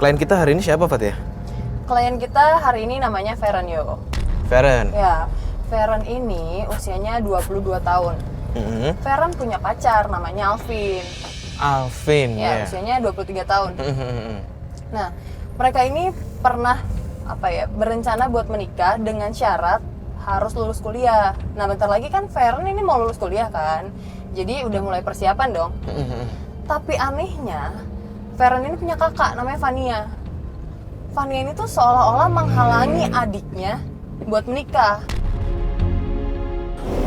Klien kita hari ini siapa, Fat ya? Klien kita hari ini namanya Feren yo. Feren. Ya, Feren ini usianya 22 tahun. Feren punya pacar namanya Alvin. Alvin, Ya, usianya 23 tahun. Nah, mereka ini pernah berencana buat menikah dengan syarat harus lulus kuliah. Nah, bentar lagi kan Feren ini mau lulus kuliah kan. Jadi udah mulai persiapan dong. Tapi anehnya, Feren ini punya kakak namanya Vania. Vania ini tuh seolah-olah menghalangi adiknya buat menikah.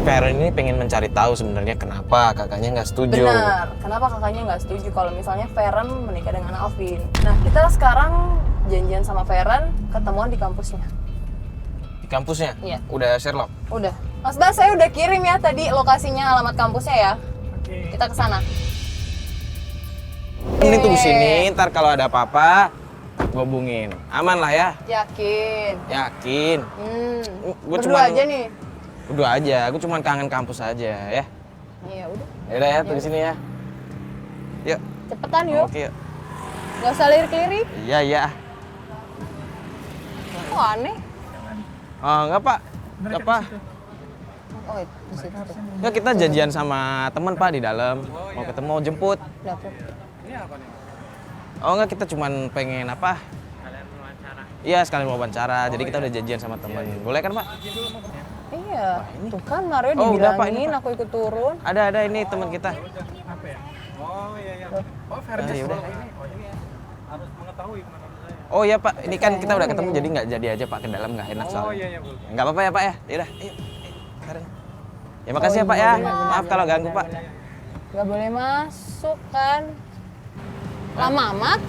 Feren ini pengen mencari tahu sebenarnya kenapa kakaknya nggak setuju. Benar, kenapa kakaknya nggak setuju kalau misalnya Feren menikah dengan Alvin. Nah, kita sekarang janjian sama Feren ketemuan di kampusnya. Di kampusnya? Iya. Udah Sherlock? Udah. Mas Bas, saya udah kirim ya tadi lokasinya, alamat kampusnya ya. Oke. Kita ke sana. Ini tunggu sini, ntar kalau ada apa-apa gue hubungin. Aman lah ya? Yakin? Yakin. Gua Berdua aja nih. Berdua aja, aku cuma kangen kampus aja ya. Iya, udah. Yaudah ya, tunggu sini ya. Yuk. Cepetan yuk. Oke, yuk. Gak usah lirik-lirik. Iya, iya. Kok aneh? Oh, enggak, Pak. Enggak, Pak. Oh, di situ. Ya, kita janjian sama teman, Pak, di dalam. Mau ketemu, mau jemput. Dapur. Oh, enggak, kita cuma pengen apa? Iya, sekalian mau wawancara. Jadi kita udah janjian sama teman. Boleh kan, Pak? Iya. Tuh kan Mario Oh, udah, Pak, dibilangin ini, Pak. aku ikut turun. Ada ini teman kita. Apa ya? Oh iya iya. Oh Ferdi. Ya udah. Oh ini harus mengetahui menurut saya. Oh iya, Pak, ini kan kita udah ketemu jadi nggak jadi aja, Pak, ke dalam nggak enak Oh soalnya. iya iya boleh. Nggak apa-apa ya, Pak ya. Yaudah, ayo. Karen. Ya makasih ya, Pak ya. Maaf kalau ganggu, Pak. Gak boleh masuk kan. Lama amat?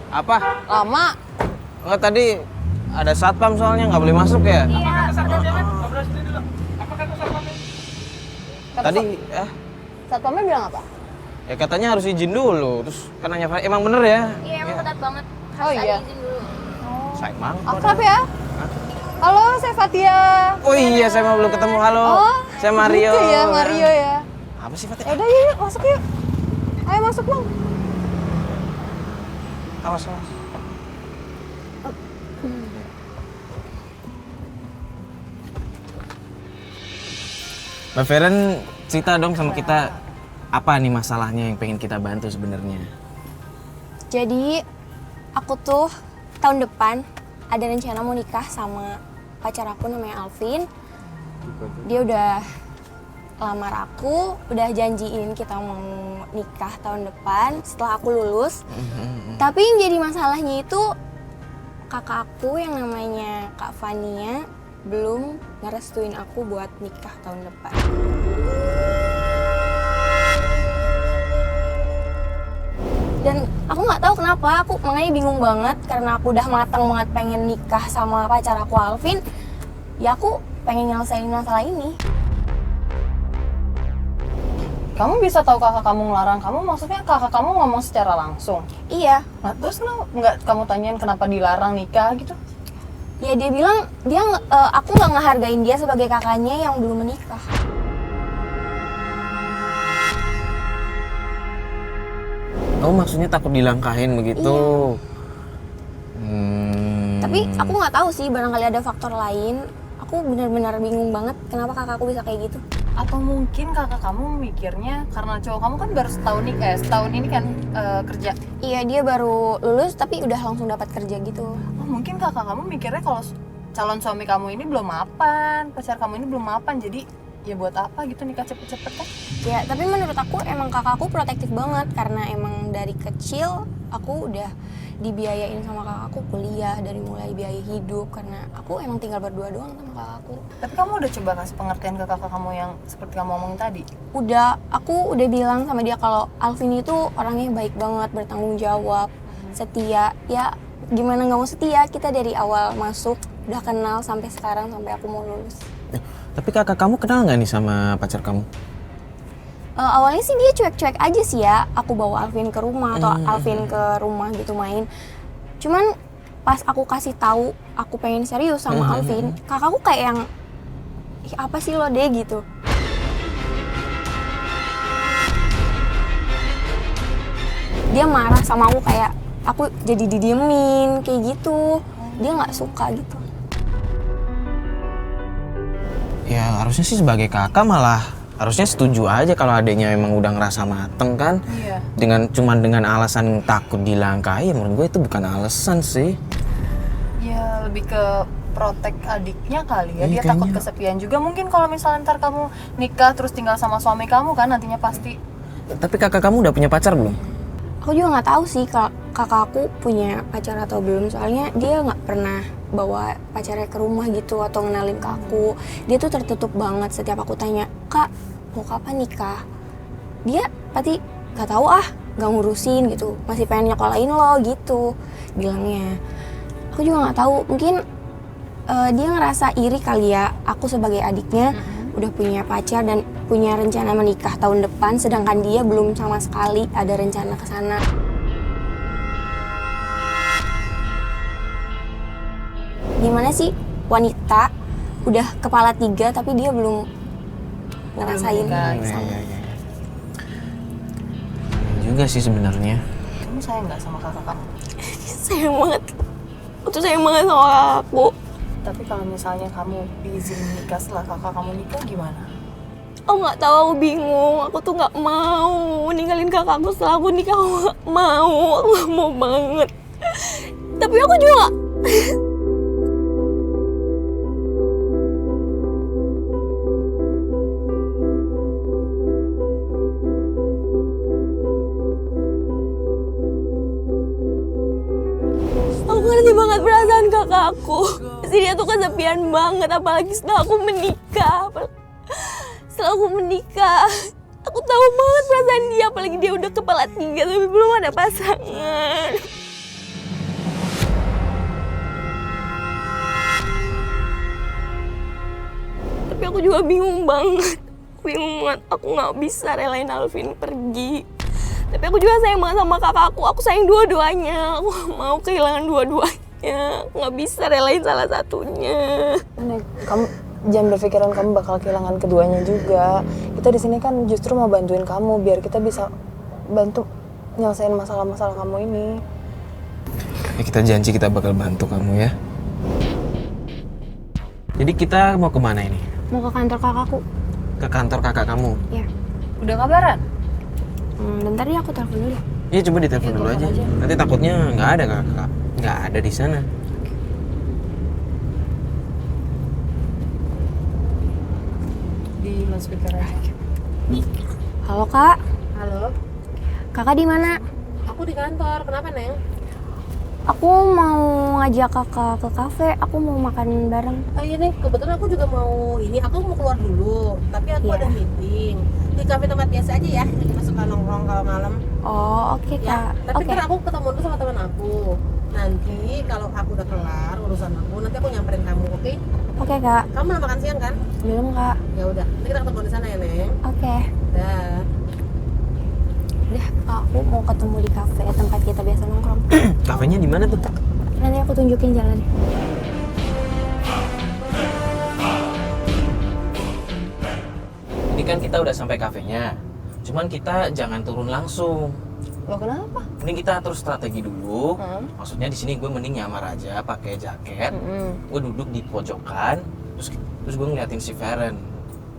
Apa? Lama. Enggak, tadi ada satpam soalnya nggak boleh masuk ya. Ngobrol sini dulu. Apakah kau satpamnya? Tadi Satpamnya bilang apa? ya katanya harus izin dulu. Terus kan nanya, emang bener ya? Iya emang ketat banget. Oh Harus iya. ada izin dulu. Saya emang. Akrab ya? Halo, saya Fatia. Oh iya, saya mau belum ketemu. Halo. Saya Mario. Gitu ya, Mario ya. Apa sih, Pak? Yaudah yuk, masuk yuk. Ayo masuk bang. Awas, awas. Mbak Feren, cerita dong sama kita apa nih masalahnya yang pengen kita bantu sebenarnya. Jadi aku tuh tahun depan ada rencana mau nikah sama pacar aku namanya Alvin. Dia udah lamar aku, udah janjiin kita mau nikah tahun depan setelah aku lulus. Tapi yang jadi masalahnya itu kakak aku yang namanya Kak Vania belum ngerestuin aku buat nikah tahun depan. Dan aku nggak tahu kenapa, aku makanya bingung banget karena aku udah matang banget pengen nikah sama pacar aku Alvin. Ya aku pengen nyelesain masalah ini. Kamu bisa tahu kakak kamu ngelarang kamu, maksudnya kakak kamu ngomong secara langsung? Iya, Nah, terus kenapa nggak kamu tanyain kenapa dilarang nikah gitu? ya dia bilang aku nggak ngehargain dia sebagai kakaknya yang belum menikah. Oh, maksudnya takut dilangkahin begitu. Tapi aku nggak tahu sih, barangkali ada faktor lain. Aku benar-benar bingung banget kenapa kakakku bisa kayak gitu. Atau mungkin kakak kamu mikirnya karena cowok kamu kan baru setahun ini kan kerja. Iya, dia baru lulus tapi udah langsung dapat kerja gitu. Oh, mungkin kakak kamu mikirnya kalau calon suami kamu ini belum mapan, pacar kamu ini belum mapan, jadi ya buat apa gitu nikah cepet-cepet kan? Ya, tapi menurut aku emang kakakku protektif banget karena emang dari kecil aku udah dibiayain sama kakakku kuliah, dari mulai biaya hidup karena aku emang tinggal berdua doang sama kakakku. Tapi kamu udah coba kasih pengertian ke kakak kamu yang seperti kamu omongin tadi? Aku udah bilang sama dia kalau Alvin itu orangnya baik banget, bertanggung jawab, setia. Ya gimana nggak mau setia, kita dari awal masuk udah kenal sampai sekarang, sampai aku mau lulus. Tapi kakak kamu kenal nggak nih sama pacar kamu? Awalnya sih dia cuek-cuek aja sih ya, aku bawa Alvin ke rumah atau Alvin ke rumah gitu main. Cuman pas aku kasih tahu aku pengen serius sama Alvin, kakakku kayak yang, ih apa sih lo deh gitu. Dia marah sama aku kayak, aku jadi didiemin kayak gitu. Dia nggak suka gitu. Ya harusnya sih sebagai kakak malah harusnya setuju aja kalau adiknya emang udah ngerasa mateng kan. Iya. Dengan alasan takut dilangkahi, ya menurut gue itu bukan alasan sih. Ya lebih ke protek adiknya kali ya. Iya, Dia takut kayaknya. kesepian juga. Mungkin kalau misalnya ntar kamu nikah terus tinggal sama suami kamu kan nantinya pasti. Tapi kakak kamu udah punya pacar belum? Aku juga nggak tahu sih kakak aku punya pacar atau belum. Soalnya dia nggak pernah bawa pacarnya ke rumah gitu atau ngenalin ke aku. Dia tuh tertutup banget. Setiap aku tanya, kak mau kapan nikah? Dia pasti nggak tahu nggak ngurusin gitu. Masih pengen nyekolahin lo gitu bilangnya. Aku juga nggak tahu. Mungkin dia ngerasa iri kali ya. Aku sebagai adiknya udah punya pacar dan punya rencana menikah tahun depan, sedangkan dia belum sama sekali ada rencana ke sana. Gimana sih wanita udah kepala 3 tapi dia belum ngerasain sama. Ya. Juga sih sebenarnya. Kamu sayang nggak sama kakak kamu? Sayang banget. Aku tuh sayang banget sama aku. Tapi kalau misalnya kamu diizinin nikah setelah kakak kamu nikah gimana? Aku nggak tahu, aku bingung. Aku tuh nggak mau ninggalin kakakku setelah aku nikah. Aku nggak mau banget. Tapi aku juga aku ngerti banget perasaan kakakku. Pasti dia tuh kesepian banget, apalagi setelah aku menikah. Setelah aku menikah, aku tahu banget perasaan dia, apalagi dia udah kepala 3 tapi belum ada pasangan. Tapi aku juga bingung banget. Aku nggak bisa relain Alvin pergi. Tapi aku juga sayang banget sama kakakku. Aku sayang dua-duanya. Aku gak mau kehilangan dua-duanya. Aku nggak bisa relain salah satunya. Nek, kamu jangan berpikiran kamu bakal kehilangan keduanya juga. Kita di sini kan justru mau bantuin kamu biar kita bisa bantu nyelesain masalah-masalah kamu ini. Ya, kita janji kita bakal bantu kamu ya. Jadi kita mau kemana ini? Mau ke kantor kakakku. Ke kantor kakak kamu? Ya. Udah kabaran? Bentar ya, aku telepon dulu. Iya coba ditelepon dulu aja. Nanti takutnya nggak ada kakak, nggak ada di sana. Di loudspeaker aja. Halo kak, Halo, kakak di mana? aku di kantor. Kenapa, Neng? Aku mau ngajak kakak ke kafe. Aku mau makan bareng. Oh iya nih, kebetulan aku juga mau aku mau keluar dulu. Tapi aku Iya. ada meeting di kafe tempat biasa aja ya. Kita suka nongkrong kalau malam. Oh oke Ya, kak. tapi Oke. ntar aku ketemu dulu sama teman aku. Nanti kalau aku udah kelar urusan aku, nanti aku nyamperin kamu, oke? Oke kak. Kamu udah makan siang kan? Belum kak. Ya udah, nanti kita ketemu di sana ya, Neng. Oke. Dah. Udah, aku mau ketemu di kafe tempat kita biasa nongkrong. Kafenya di mana tuh? Nanti aku tunjukin jalan. Ini kan kita udah sampai kafenya. Cuman kita jangan turun langsung. Loh kenapa? Ini kita terus strategi dulu. Hmm. Maksudnya di sini gue mending nyamar aja pakai jaket. Gue duduk di pojokan. Terus gue ngeliatin si Feren.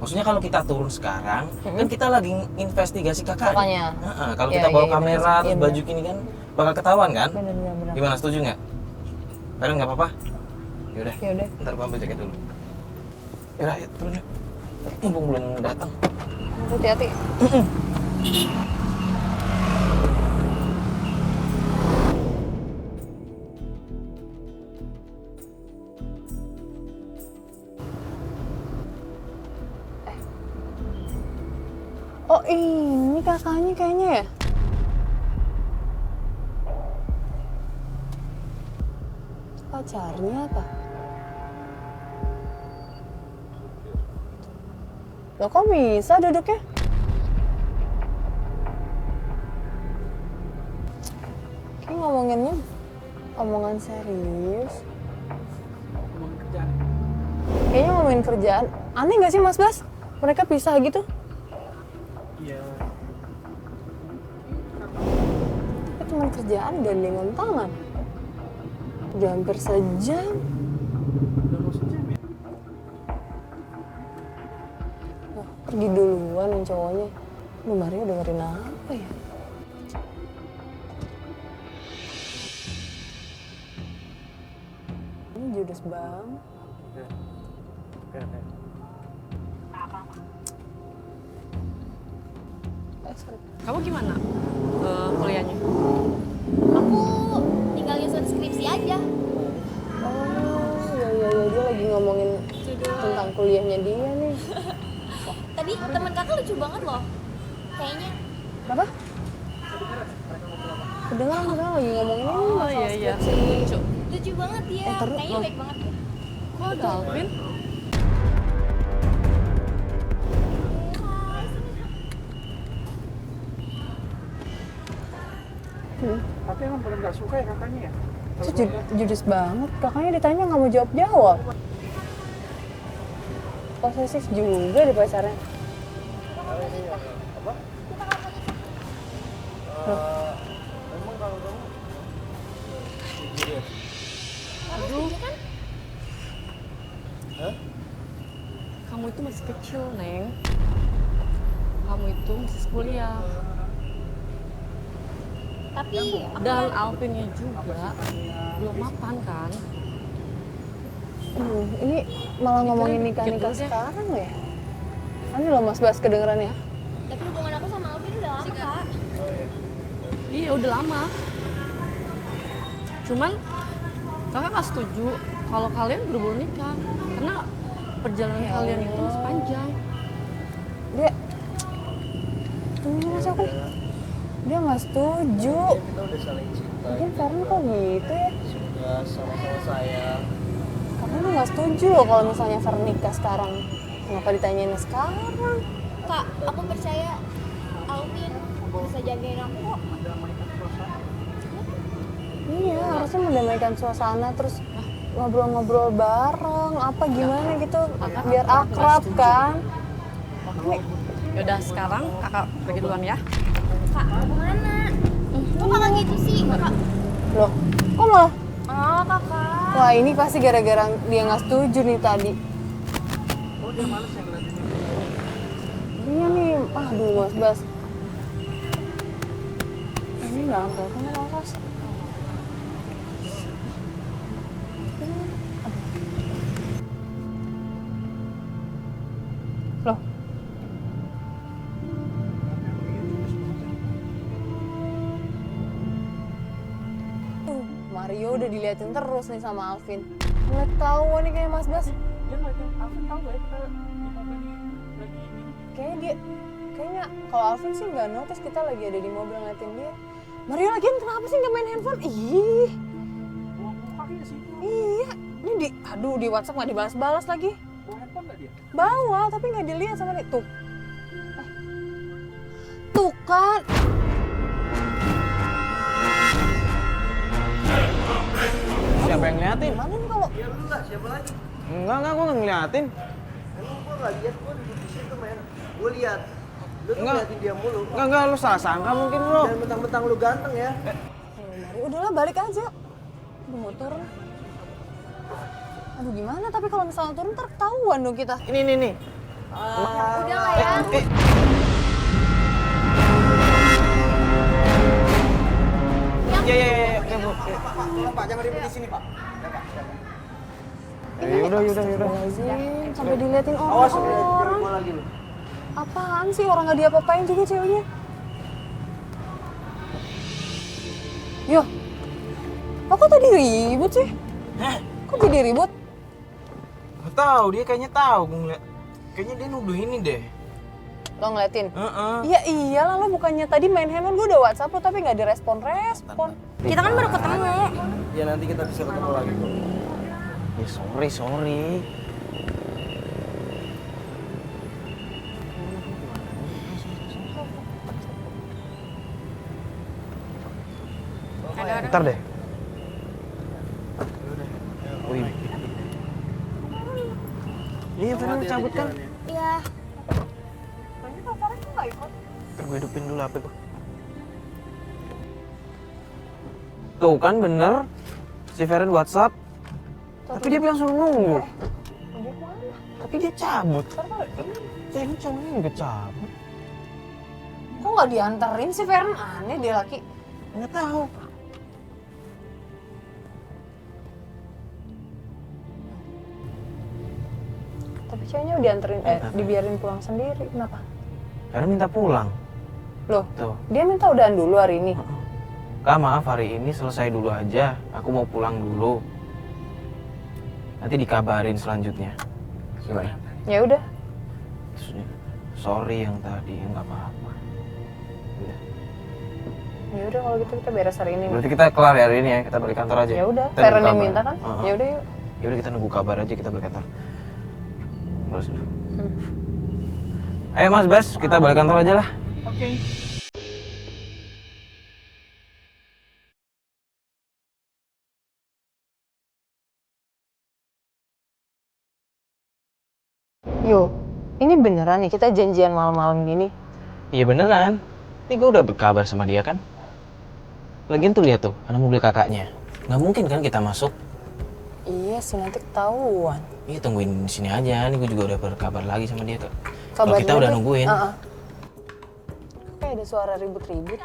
Maksudnya kalau kita turun sekarang, kan kita lagi investigasi kakak. Kakaknya. Kalau Iya, kita bawa iya, kamera, iya, terus iya, baju gini kan bakal ketahuan kan? Bener. Gimana, setuju nggak? Feren nggak apa-apa? Yaudah, Yaudah. ntar gue ambil jaket dulu. Yaudah, ya turun yuk. Mumpung belum datang. Hati-hati. Oh ini kakaknya kayaknya ya? Pacarnya apa? Loh kok bisa duduknya? Kayak ngomonginnya omongan serius. Ngomong kerjaan. Kayaknya ngomongin kerjaan. Aneh gak sih Mas Bas? Mereka pisah gitu? Iya. Itu cuman kerjaan gandengan tangan. Udah hampir sejam. Oh, pergi duluan yang cowoknya. Lu Mario dengerin apa ya? Ini judes banget. Sorry. Kamu gimana kuliahnya? Aku tinggal nyusun skripsi aja. Oh, iya, dia lagi ngomongin tentang kuliahnya dia nih. Tadi teman kakak lucu banget loh. Kayaknya. Apa? Kedengeran lagi ngomongin ini masalah skripsi. Lucu banget dia. Kayaknya baik banget deh. Kok ada Alvin? Tapi emang bener nggak suka ya kakaknya ya? Itu judes banget. Kakaknya ditanya nggak mau jawab-jawab. Posesif juga di pacarnya. Apa? Emang kalau kamu Aduh. Kan? Hah? Kamu itu masih kecil, Neng. Kamu itu masih kuliah. Tapi Dan Alvinnya juga belum mapan kan? Ini malah ngomongin nikah-nikah sekarang ya? Ini loh Mas Bas kedengeran ya? tapi hubungan aku sama Alvin udah lama, Kak. Iya udah lama. Cuman kakak nggak setuju kalau kalian buru-buru nikah karena perjalanan kalian itu masih panjang. Dia tunggu Mas aku. Dia nggak setuju. kita udah saling cinta, Mungkin Feren kok gitu ya? sudah sama-sama sayang. Karena lu nggak setuju loh kalau misalnya Feren nikah sekarang. Kenapa ditanyain sekarang? Kak, aku percaya Alvin bisa jagain aku kok. Iya, harusnya mendamaikan suasana terus ngobrol-ngobrol bareng, apa gimana gitu, biar akrab kan. Yaudah sekarang kakak pergi duluan ya. Kak, kemana? Kok kakak gitu sih? Kakak. Loh, kok malah? Oh, kakak. Wah ini pasti gara-gara dia nggak setuju nih tadi. Oh dia males ya ngeliatin ini. Iya nih, aduh Mas Bas. Ini nggak angkat, kan Mas? Loh, Mario udah diliatin terus nih sama Alvin. Nggak tahu nih kayak Mas Bas. Dia ngeliatin Alvin, tahu nggak ya kita di mobil lagi ini? Kayaknya kalau Alvin sih nggak notice kita lagi ada di mobil ngeliatin dia. Mario lagian kenapa sih nggak main handphone? Ih, Buang mukanya sih. iya. Ini di WhatsApp nggak dibalas-balas lagi. Bawa handphone nggak dia? Bawa tapi nggak dilihat sama dia. Tuh. Tuh kan. Siapa yang ngeliatin? Mana nih kalau Ya lu lah, siapa lagi? Enggak, gue nggak ngeliatin. Emang gua nggak lihat, gua duduk di situ men. Gua lihat. Lu tuh Enggak. ngeliatin dia mulu. Enggak, lu salah sangka mungkin lu. Dan mentang-mentang lu ganteng ya. Mario udahlah balik aja. Udah mau turun. Aduh gimana tapi kalau misalnya turun ntar ketahuan dong kita. Ini nih. Udah lah ya. Iya, Bu. Tolong Pak, jangan ribut di sini Pak. Ya Pak, Yaudah. Astagfirullahaladzim, sampai diliatin Awas, orang. gua lagi lu. Apaan sih orang nggak diapa-apain juga ceweknya? Yo, aku tadi ribut sih. Hah? Kok jadi ribut? Gak tahu, dia kayaknya tahu gue ngeliat. Kayaknya dia nuduh ini deh. Lo ngeliatin? Heeh. Iya iyalah lo bukannya tadi main handphone gue udah WhatsApp lo tapi nggak direspon-respon. Kita kan baru ketemu. Ya nanti kita bisa ketemu lagi kok. Sorry. Bentar deh. Wih. Iya, Feren mau cabut kan? Iya. Kayaknya pacarnya tuh nggak ikut. Ntar gue hidupin dulu HP gue. Tuh kan bener, si Feren WhatsApp. Tapi dia bilang suruh nunggu. Dia kemana? Tapi dia cabut. Ntar Ini cowoknya juga cabut. kok nggak dianterin sih Feren? Aneh dia laki. Nggak tahu. Tapi ceweknya udah dianterin, dibiarin pulang sendiri. Kenapa? Feren minta pulang. Loh, Tuh. dia minta udahan dulu hari ini. Kak maaf hari ini selesai dulu aja. Aku mau pulang dulu. Nanti dikabarin selanjutnya. Gimana? Ya udah. Terus dia, sorry yang tadi, nggak apa-apa. Udah. Ya udah kalau gitu kita beres hari ini. Berarti kita kelar ya hari ini ya, kita balik kantor aja. Ya udah, Kita nunggu Feren yang kabar. minta kan? Heeh. Ya udah yuk. Ya udah kita nunggu kabar aja, kita balik kantor. Balas dulu. Ayo Mas Bas, kita balik kantor aja lah. Oke. Yo, ini beneran nih kita janjian malam-malam gini? Iya beneran. Ini gue udah berkabar sama dia kan. Lagian tuh lihat tuh, ada mobil kakaknya. Nggak mungkin kan kita masuk. Iya sih, nanti ketahuan. Iya tungguin di sini aja. Nih gue juga udah berkabar lagi sama dia kak. Kalau Kabarin kita udah aja. nungguin. Kok kayak ada suara ribut-ribut.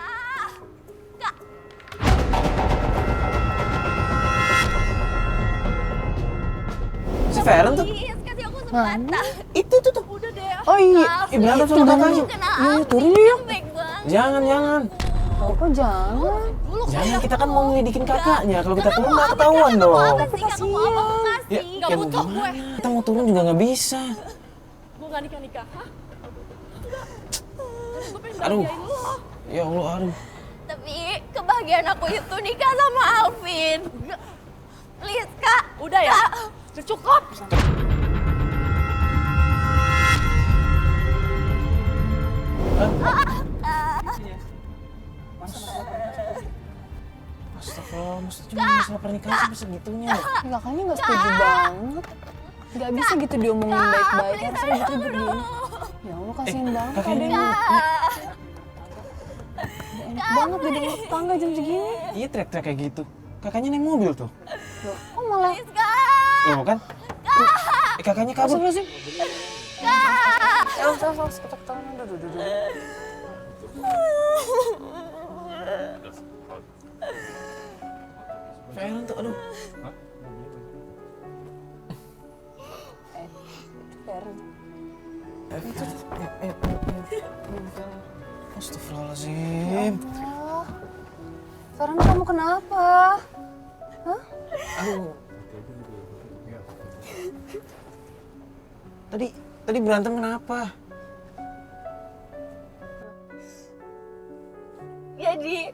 Si Feren tuh. Kasih aku kesempatan. Itu tuh. Udah deh. Oh iya, Berantem sama kakaknya. iya turun yuk. Baik banget. Jangan. Oh, kok jangan? Jangan, kita kan mau nyelidikin kakaknya. Kalau kita turun nggak ketahuan dong. Tapi kasih. Ya, Nggak ya butuh gue. gimana? Kita mau turun juga nggak bisa. Gue nggak nikah-nikah. Hah? Gue pengen Aduh. bahagiain lo. Ya Allah, aduh. Tapi kebahagiaan aku itu nikah sama Alvin. Please kak. Udah ya? Udah cukup. Astagfirullah, maksudnya cuma masalah pernikahan sampai segitunya. Kakaknya nggak setuju banget. Nggak bisa gitu diomongin baik-baik, harus ribut-ribut gini. Ya Allah, kasihan banget kakaknya adanya. Enak banget jadi rumah tetangga jam segini. Iya teriak-teriak kayak gitu. Kakaknya naik mobil tuh. Loh, kok malah Loh kan? Kakaknya kabur. saus ketok-ketokan. Aduh. Feren tuh, aduh. Feren. Astagfirullahaladzim. Oh, Feren kamu kenapa? Hah? Aduh. Tadi berantem kenapa? Jadi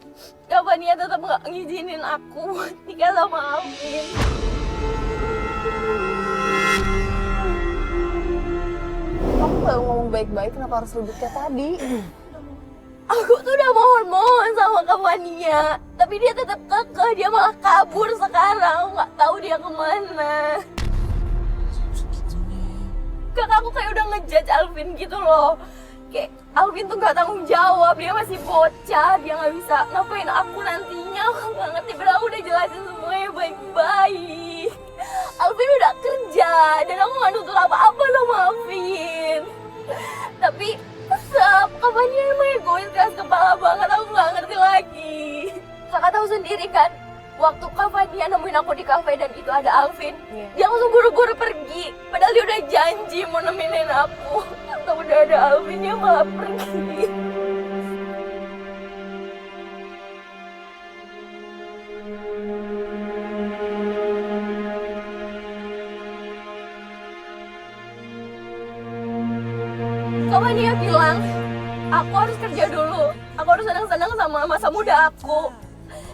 Kavania tetap nggak ngizinin aku nikah sama Alvin. Kamu nggak ngomong baik-baik, kenapa harus ribut kayak tadi? Aku tuh udah mohon-mohon sama Kavania, tapi dia tetap kekeh, dia malah kabur sekarang. Aku nggak tahu dia kemana. Kakak aku kayak udah ngejudge Alvin gitu loh. Kayak Alvin tuh nggak tanggung jawab, dia masih bocah, dia nggak bisa ngapain aku nantinya. Aku nggak ngerti, padahal aku udah jelasin semuanya baik-baik. Alvin udah kerja dan aku nggak nuntut apa-apa sama Alvin. Tapi tetap, kapannya emang egois, keras kepala banget, aku nggak ngerti lagi. Kakak tahu sendiri kan, waktu Kak Fania nemuin aku di kafe dan itu ada Alvin, dia langsung buru-buru pergi. Padahal dia udah janji mau nemenin aku. Atau udah ada Alvin, dia malah pergi. Kak Fania bilang, aku harus kerja dulu. Aku harus senang-senang sama masa muda aku.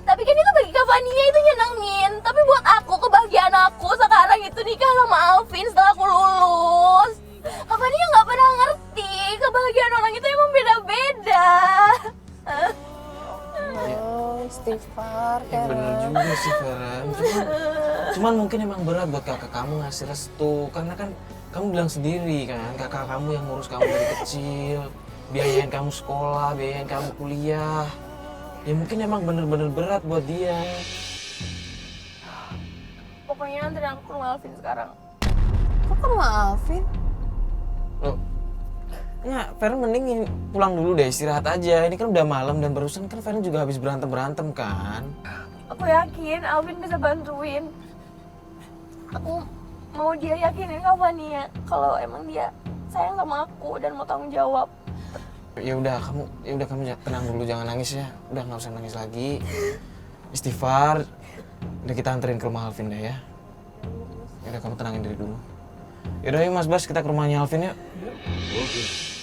Tapi kan itu bagi Kak Fania itu nyenengin. Tapi buat aku, kebahagiaan aku sekarang itu nikah sama Alvin setelah aku lulus. Kak Fania nggak pernah ngerti, kebahagiaan orang itu emang beda-beda. Oh, istighfar, Ya bener Feren. juga sih Feren. Cuman mungkin emang berat buat kakak kamu ngasih restu. Karena kan kamu bilang sendiri kan, kakak kamu yang ngurus kamu dari kecil. Biayain kamu sekolah, biayain kamu kuliah. Ya mungkin emang bener-bener berat buat dia. Pokoknya anterin aku ke rumah Alvin sekarang. Kok ke rumah Alvin? Loh, nggak, Feren mending pulang dulu deh, istirahat aja. Ini kan udah malam dan barusan kan Feren juga habis berantem kan. Aku yakin Alvin bisa bantuin. Aku mau dia yakinin Kak Fania kalau emang dia sayang sama aku dan mau tanggung jawab. Ya udah kamu tenang dulu, jangan nangis ya. Udah nggak usah nangis lagi. Istighfar. Udah kita anterin ke rumah Alvin deh ya. Udah kamu tenangin diri dulu. Yaudah yuk Mas Bas, kita ke rumahnya Alvin yuk. Oke.